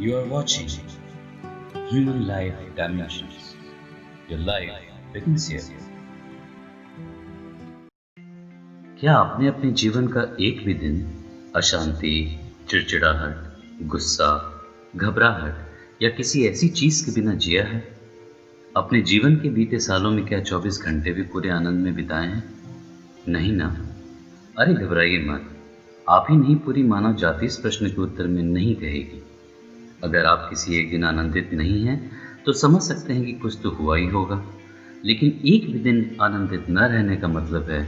You are watching Human Life Dimensions. Your life begins here. क्या आपने अपने जीवन का एक भी दिन अशांति, चिड़चिड़ाहट, गुस्सा, घबराहट या किसी ऐसी चीज के बिना जिया है? अपने जीवन के बीते सालों में क्या 24 घंटे भी पूरे आनंद में बिताए हैं? नहीं ना? अरे घबराइए मत। आप ही नहीं, पूरी मानव जाति इस प्रश्न के उत्तर में नहीं कहेगी। अगर आप किसी एक दिन आनंदित नहीं हैं, तो समझ सकते हैं कि कुछ तो हुआ ही होगा। लेकिन एक भी दिन आनंदित न रहने का मतलब है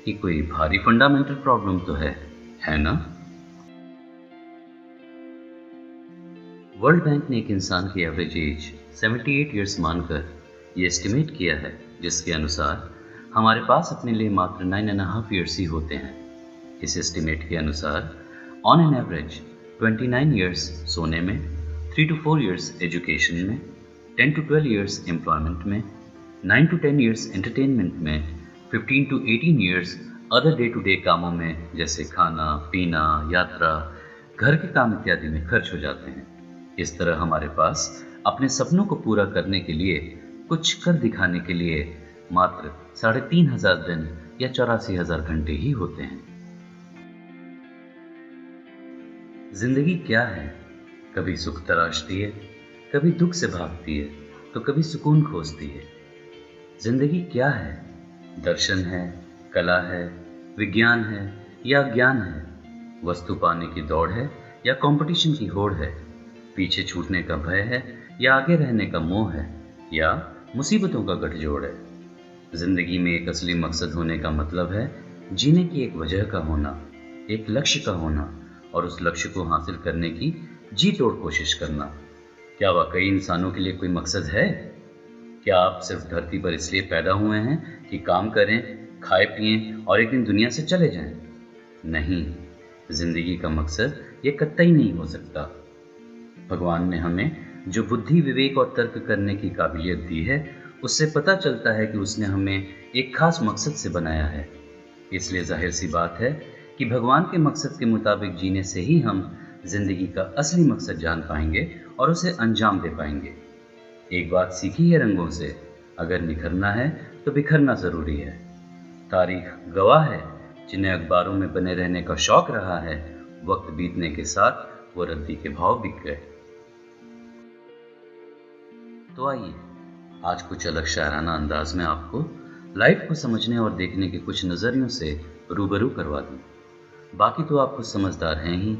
कि कोई भारी फंडामेंटल प्रॉब्लम तो है ना? वर्ल्ड बैंक ने एक इंसान की एवरेज एज 78 ईयर्स मानकर ये एस्टिमेट किया है, जिसके अनुसार हमारे पास अपने लिए मात्र 9.5 ईयर्स ही होते हैं। इस एस्टिमेट के अनुसार ऑन एन एवरेज 29 ईयर्स सोने में, 3 to 4 ईयर्स एजुकेशन में, 10 to 12 ईयर्स एम्प्लॉयमेंट में, 9 to 10 ईयर्स एंटरटेनमेंट में, 15 to 18 years other day to day कामों में जैसे खाना पीना, यात्रा, घर के काम इत्यादि में खर्च हो जाते हैं। इस तरह हमारे पास अपने सपनों को पूरा करने के लिए, कुछ कर दिखाने के लिए मात्र 3,500 दिन या 84,000 घंटे ही होते हैं। जिंदगी क्या है? कभी सुख तराशती है, कभी दुख से भागती है, तो कभी सुकून खोजती है। जिंदगी क्या है? दर्शन है, कला है, विज्ञान है या ज्ञान है? वस्तु पाने की दौड़ है या कंपटीशन की होड़ है? पीछे छूटने का भय है या आगे रहने का मोह है, या मुसीबतों का गठजोड़ है? जिंदगी में एक असली मकसद होने का मतलब है जीने की एक वजह का होना, एक लक्ष्य का होना, और उस लक्ष्य को हासिल करने की जी तोड़ कोशिश करना। क्या वाकई इंसानों के लिए कोई मकसद है? क्या आप सिर्फ धरती पर इसलिए पैदा हुए हैं कि काम करें, खाए पिएं और एक दिन दुनिया से चले जाएं? नहीं, जिंदगी का मकसद ये कतई नहीं हो सकता। भगवान ने हमें जो बुद्धि, विवेक और तर्क करने की काबिलियत दी है, उससे पता चलता है कि उसने हमें एक खास मकसद से बनाया है। इसलिए जाहिर सी बात है कि भगवान के मकसद के मुताबिक जीने से ही हम जिंदगी का असली मकसद जान पाएंगे और उसे अंजाम दे पाएंगे। एक बात सीखी है रंगों से, अगर निखरना है तो बिखरना जरूरी है। तारीख गवाह है, जिन्हें अखबारों में बने रहने का शौक रहा है, वक्त बीतने के साथ वो रद्दी के भाव बिक गए। तो आइए आज कुछ अलग शायराना अंदाज में आपको लाइफ को समझने और देखने के कुछ नजरियों से रूबरू करवा दूं। बाकी तो आप कुछ समझदार हैं ही।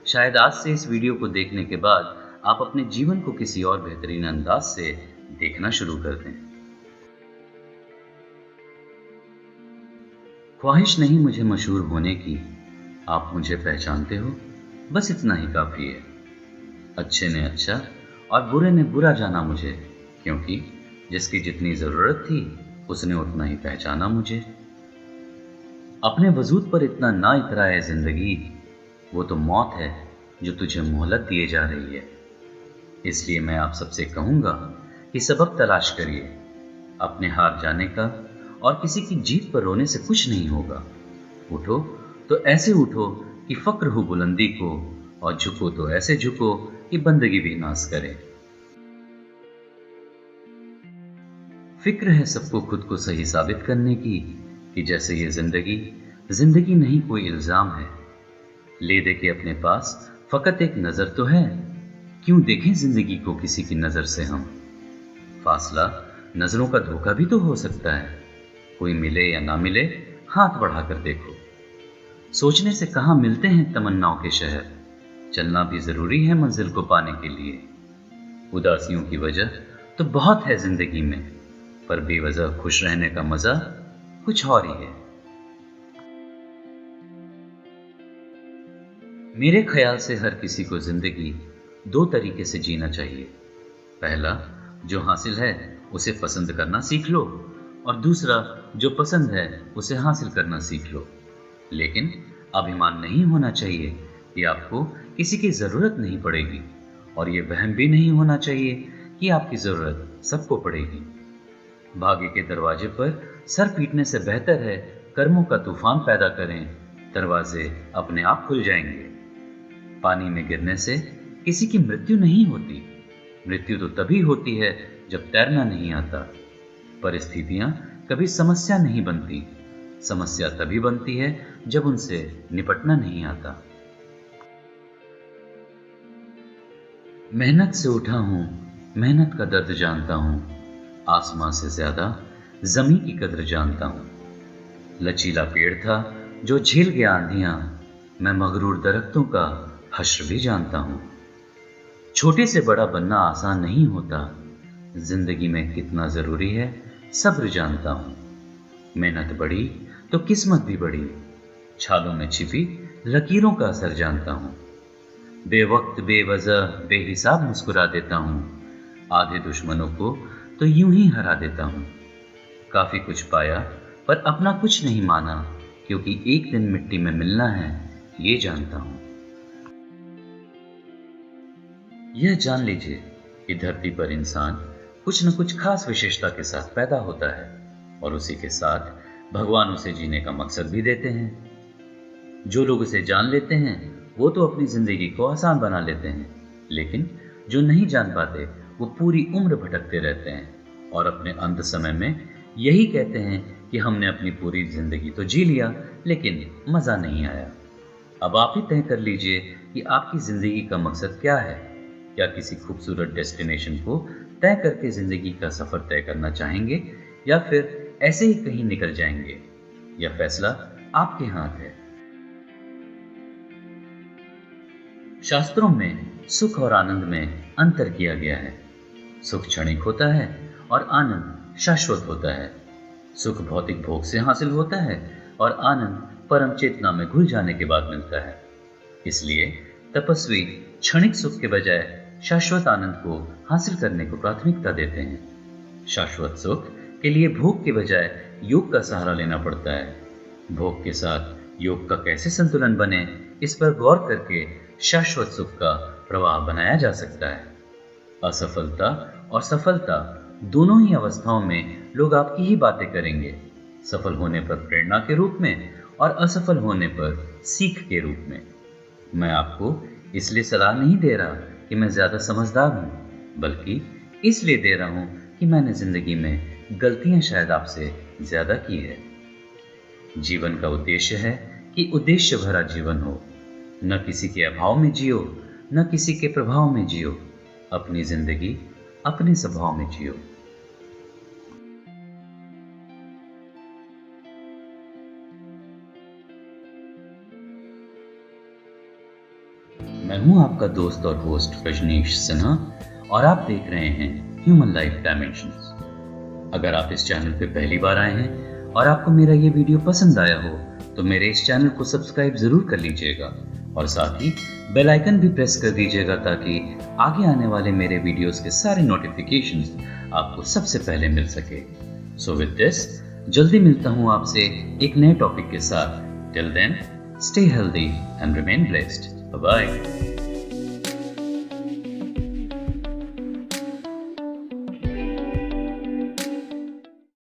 शायद आज से इस वीडियो को देखने के बाद आप अपने जीवन को किसी और बेहतरीन अंदाज से देखना शुरू कर दें। ख्वाहिश नहीं मुझे मशहूर होने की, आप मुझे पहचानते हो, बस इतना ही काफी है। अच्छे ने अच्छा और बुरे ने बुरा जाना मुझे, क्योंकि जिसकी जितनी जरूरत थी उसने उतना ही पहचाना मुझे। अपने वजूद पर इतना ना इतराए जिंदगी, वो तो मौत है जो तुझे मोहलत दिए जा रही है। इसलिए मैं आप सबसे कहूंगा कि सबक तलाश करिए अपने हार जाने का, और किसी की जीत पर रोने से कुछ नहीं होगा। उठो तो ऐसे उठो कि फक्र हो बुलंदी को, और झुको तो ऐसे झुको कि बंदगी भी नाज करे। फिक्र है सबको खुद को सही साबित करने की, कि जैसे ये जिंदगी नहीं कोई इल्जाम है। ले दे के अपने पास फकत एक नजर तो है, क्यों देखें जिंदगी को किसी की नजर से हम। फासला नजरों का धोखा भी तो हो सकता है, कोई मिले या ना मिले हाथ बढ़ाकर देखो। सोचने से कहाँ मिलते हैं तमन्नाओं के शहर, चलना भी जरूरी है मंजिल को पाने के लिए। उदासियों की वजह तो बहुत है जिंदगी में, पर बेवजह खुश रहने का मजा कुछ और ही है। मेरे ख्याल से हर किसी को जिंदगी 2 तरीके से जीना चाहिए। पहला, जो हासिल है उसे पसंद करना सीख लो, और दूसरा, जो पसंद है उसे हासिल करना सीख लो। लेकिन अभिमान नहीं होना चाहिए कि आपको किसी की जरूरत नहीं पड़ेगी, और ये वहम भी नहीं होना चाहिए कि आपकी जरूरत सबको पड़ेगी। भाग्य के दरवाजे पर सर पीटने से बेहतर है कर्मों का तूफान पैदा करें, दरवाजे अपने आप खुल जाएंगे। पानी में गिरने से किसी की मृत्यु नहीं होती। मृत्यु तो तभी होती है जब तैरना नहीं आता। परिस्थितियां कभी समस्या नहीं बनती। समस्या तभी बनती है जब उनसे निपटना नहीं आता। मेहनत से उठा हूं, मेहनत का दर्द जानता हूं। आसमां से ज्यादा जमीन की कदर जानता हूं। लचीला पेड़ था जो झेल गया आंधियां। मैं मगरूर दरख्तों का हश्र भी जानता हूं। छोटे से बड़ा बनना आसान नहीं होता। जिंदगी में कितना जरूरी है सब्र जानता हूं। मेहनत बढ़ी तो किस्मत भी बढ़ी। छालों में छिपी लकीरों का असर जानता हूं। बेवक्त बेवजह बेहिसाब मुस्कुरा देता हूं। आधे दुश्मनों को तो यूं ही हरा देता हूं। काफी कुछ पाया पर अपना कुछ नहीं माना, क्योंकि एक दिन मिट्टी में मिलना है ये जानता हूं। यह जान लीजिए कि धरती पर इंसान कुछ न कुछ खास विशेषता के साथ पैदा होता है और उसी के साथ भगवान उसे जीने का मकसद भी देते हैं। जो लोग उसे जान लेते हैं वो तो अपनी जिंदगी को आसान बना लेते हैं, लेकिन जो नहीं जान पाते वो पूरी उम्र भटकते रहते हैं और अपने अंत समय में यही कहते हैं कि हमने अपनी पूरी जिंदगी तो जी लिया लेकिन मजा नहीं आया। अब आप ही तय कर लीजिए कि आपकी जिंदगी का मकसद क्या है। क्या किसी खूबसूरत डेस्टिनेशन को तय करके जिंदगी का सफर तय करना चाहेंगे या फिर ऐसे ही कहीं निकल जाएंगे? यह फैसला आपके हाथ है। शास्त्रों में सुख और आनंद में अंतर किया गया है। सुख क्षणिक होता है और आनंद शाश्वत होता है। सुख भौतिक भोग से हासिल होता है और आनंद परम चेतना में घुल जाने के बाद मिलता है। इसलिए तपस्वी क्षणिक सुख के बजाय शाश्वत आनंद को हासिल करने को प्राथमिकता देते हैं। शाश्वत सुख के लिए भोग के बजाय योग का सहारा लेना पड़ता है। भोग के साथ योग का कैसे संतुलन बने, इस पर गौर करके शाश्वत सुख का प्रवाह बनाया जा सकता है। असफलता और सफलता दोनों ही अवस्थाओं में लोग आपकी ही बातें करेंगे। सफल होने पर प्रेरणा के रूप में और असफल होने पर सीख के रूप में। मैं आपको इसलिए सलाह नहीं दे रहा कि मैं ज्यादा समझदार हूं, बल्कि इसलिए दे रहा हूं कि मैंने जिंदगी में गलतियां शायद आपसे ज्यादा की है। जीवन का उद्देश्य है कि उद्देश्य भरा जीवन हो। न किसी के अभाव में जियो, न किसी के प्रभाव में जियो। अपनी जिंदगी अपने स्वभाव में जियो। मैं हूं आपका दोस्त और होस्ट रजनीश सिन्हा और आप देख रहे हैं ह्यूमन लाइफ डायमेंशंस। अगर आप इस चैनल पे पहली बार आए हैं और आपको मेरा ये वीडियो पसंद आया हो तो मेरे इस चैनल को सब्सक्राइब जरूर कर लीजिएगा और साथ ही बेल आइकन भी प्रेस कर दीजिएगा ताकि आगे आने वाले मेरे वीडियोस के सारे नोटिफिकेशंस आपको सबसे पहले मिल सके। सो विद दिस जल्दी मिलता हूं आपसे एक नए टॉपिक के साथ। Till then stay healthy and remain blessed. Bye bye.